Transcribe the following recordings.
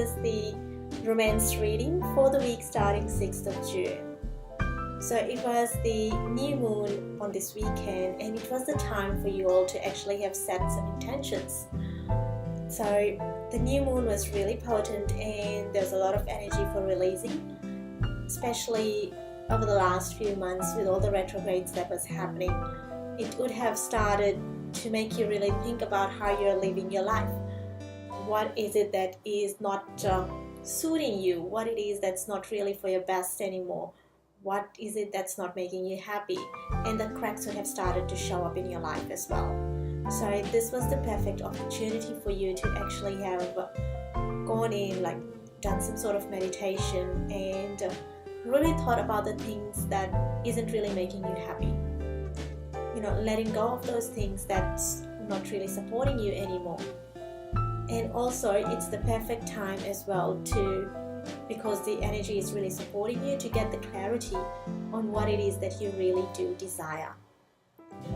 is the romance reading for the week starting 6th of June. So it was the new moon on this weekend, and it was the time for you all to actually have set some intentions. So the new moon was really potent, and there's a lot of energy for releasing, especially over the last few months with all the retrogrades that was happening. It would have started to make you really think about how you're living your life. What is it that is not suiting you? What it is that's not really for your best anymore? What is it that's not making you happy? And the cracks would have started to show up in your life as well. So this was the perfect opportunity for you to actually have gone in, like done some sort of meditation and really thought about the things that isn't really making you happy. Letting go of those things that's not really supporting you anymore. And also it's the perfect time as well because the energy is really supporting you to get the clarity on what it is that you really do desire.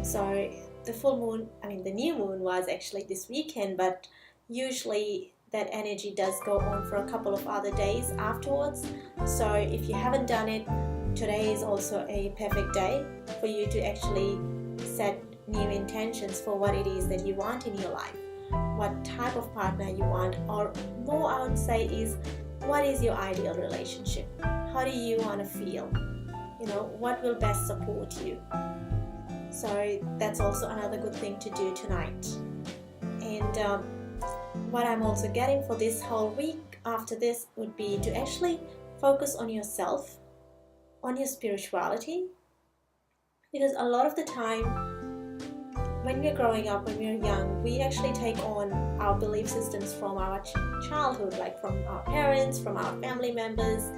So the new moon was actually this weekend, but usually that energy does go on for a couple of other days afterwards. So if you haven't done it, today is also a perfect day for you to actually set new intentions for what it is that you want in your life, what type of partner you want, or more I would say is, what is your ideal relationship? How do you want to feel? What will best support you? So that's also another good thing to do tonight. And what I'm also getting for this whole week after this would be to actually focus on yourself, on your spirituality, because a lot of the time when we're growing up, when we're young, we actually take on our belief systems from our childhood, like from our parents, from our family members,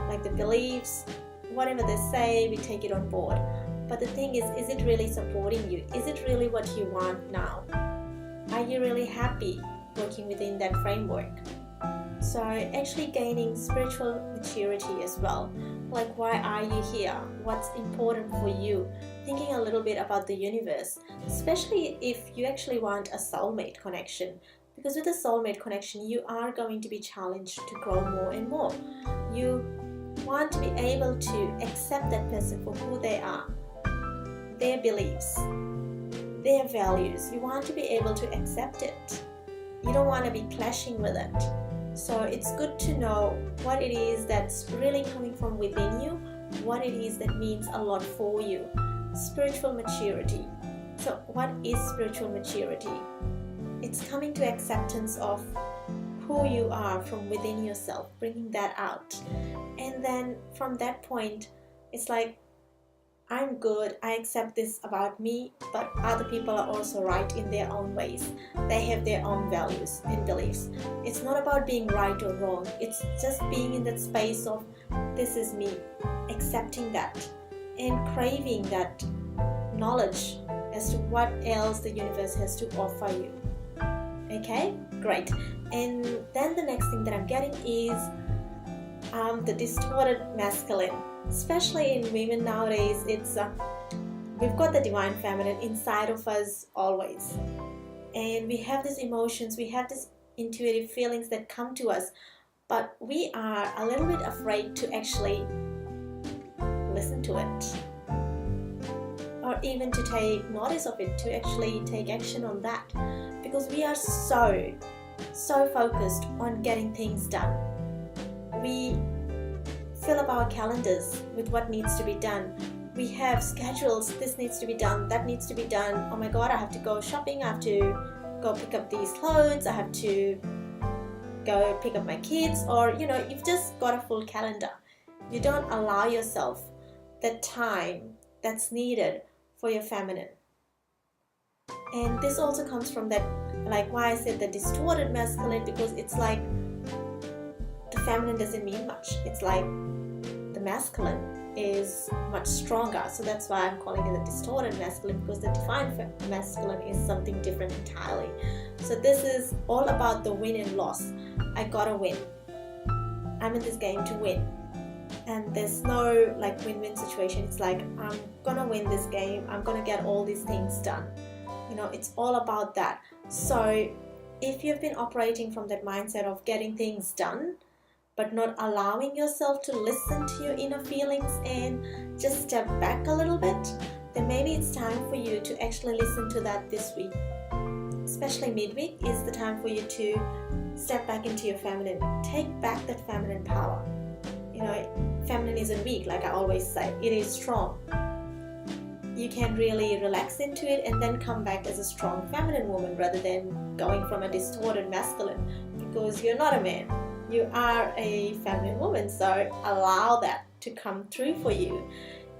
like the beliefs, whatever they say, we take it on board. But the thing is it really supporting you? Is it really what you want now? Are you really happy working within that framework? So actually gaining spiritual maturity as well. Like, why are you here? What's important for you? Thinking a little bit about the universe, especially if you actually want a soulmate connection. Because with a soulmate connection, you are going to be challenged to grow more and more. You want to be able to accept that person for who they are, their beliefs, their values. You want to be able to accept it. You don't want to be clashing with it. So it's good to know what it is that's really coming from within you, what it is that means a lot for you. Spiritual maturity. So what is spiritual maturity? It's coming to acceptance of who you are from within yourself, bringing that out. And then from that point, it's like, I'm good, I accept this about me, but other people are also right in their own ways. They have their own values and beliefs. It's not about being right or wrong. It's just being in that space of, this is me, accepting that and craving that knowledge as to what else the universe has to offer you. Okay, great. And then the next thing that I'm getting is the distorted masculine. Especially in women nowadays, it's we've got the divine feminine inside of us always, and we have these emotions, we have these intuitive feelings that come to us, but we are a little bit afraid to actually listen to it, or even to take notice of it, to actually take action on that, because we are so focused on getting things done. We fill up our calendars with what needs to be done. We have schedules, this needs to be done, that needs to be done. Oh my god, I have to go shopping, I have to go pick up these clothes, I have to go pick up my kids, or you've just got a full calendar. You don't allow yourself the time that's needed for your feminine. And this also comes from that, like why I said the distorted masculine, because it's like the feminine doesn't mean much. It's like the masculine is much stronger, so that's why I'm calling it the distorted masculine, because the divine masculine is something different entirely. So this is all about the win and loss. I gotta win. I'm in this game to win, and there's no like win-win situation. It's like, I'm gonna win this game, I'm gonna get all these things done. It's all about that. So if you've been operating from that mindset of getting things done, but not allowing yourself to listen to your inner feelings and just step back a little bit, then maybe it's time for you to actually listen to that this week. Especially midweek is the time for you to step back into your feminine. Take back that feminine power. You know, feminine isn't weak, like I always say. It is strong. You can really relax into it and then come back as a strong feminine woman rather than going from a distorted masculine, because you're not a man. You are a feminine woman, so allow that to come through for you.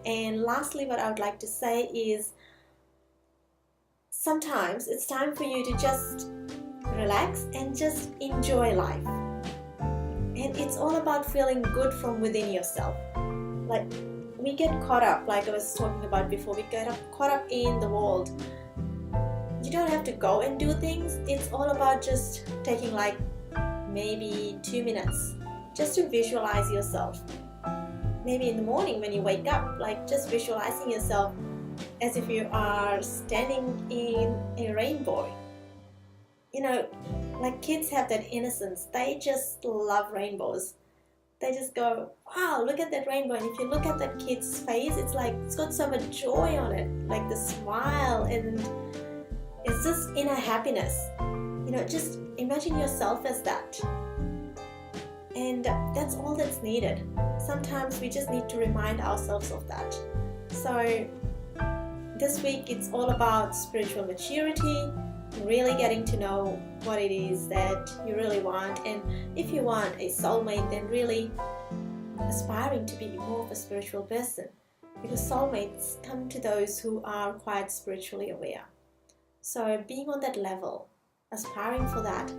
And lastly, what I would like to say is sometimes it's time for you to just relax and just enjoy life. And it's all about feeling good from within yourself. Like, we get caught up, like I was talking about before, we get caught up in the world. You don't have to go and do things. It's all about just taking like maybe 2 minutes just to visualize yourself. Maybe in the morning when you wake up, like just visualizing yourself as if you are standing in a rainbow. You know, like kids have that innocence. They just love rainbows. They just go, wow, look at that rainbow. And if you look at that kid's face, it's like it's got so much joy on it, like the smile, and it's just inner happiness. You know, just imagine yourself as that. And that's all that's needed. Sometimes we just need to remind ourselves of that. So this week it's all about spiritual maturity, really getting to know what it is that you really want. And if you want a soulmate, then really aspiring to be more of a spiritual person, because soulmates come to those who are quite spiritually aware. So being on that level, aspiring for that.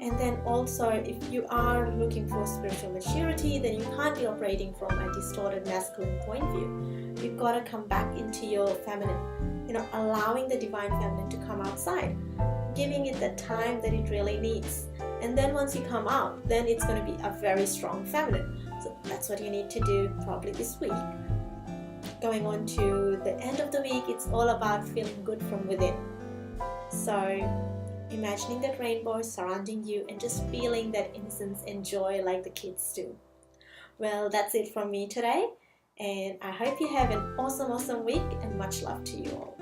And then also, if you are looking for spiritual maturity, then you can't be operating from a distorted masculine point of view. You've got to come back into your feminine, you know, allowing the divine feminine to come outside, giving it the time that it really needs. And then once you come out, then it's going to be a very strong feminine. So that's what you need to do probably this week. Going on to the end of the week, it's all about feeling good from within. So imagining that rainbow surrounding you and just feeling that innocence and joy like the kids do. Well, that's it from me today, and I hope you have an awesome week, and much love to you all.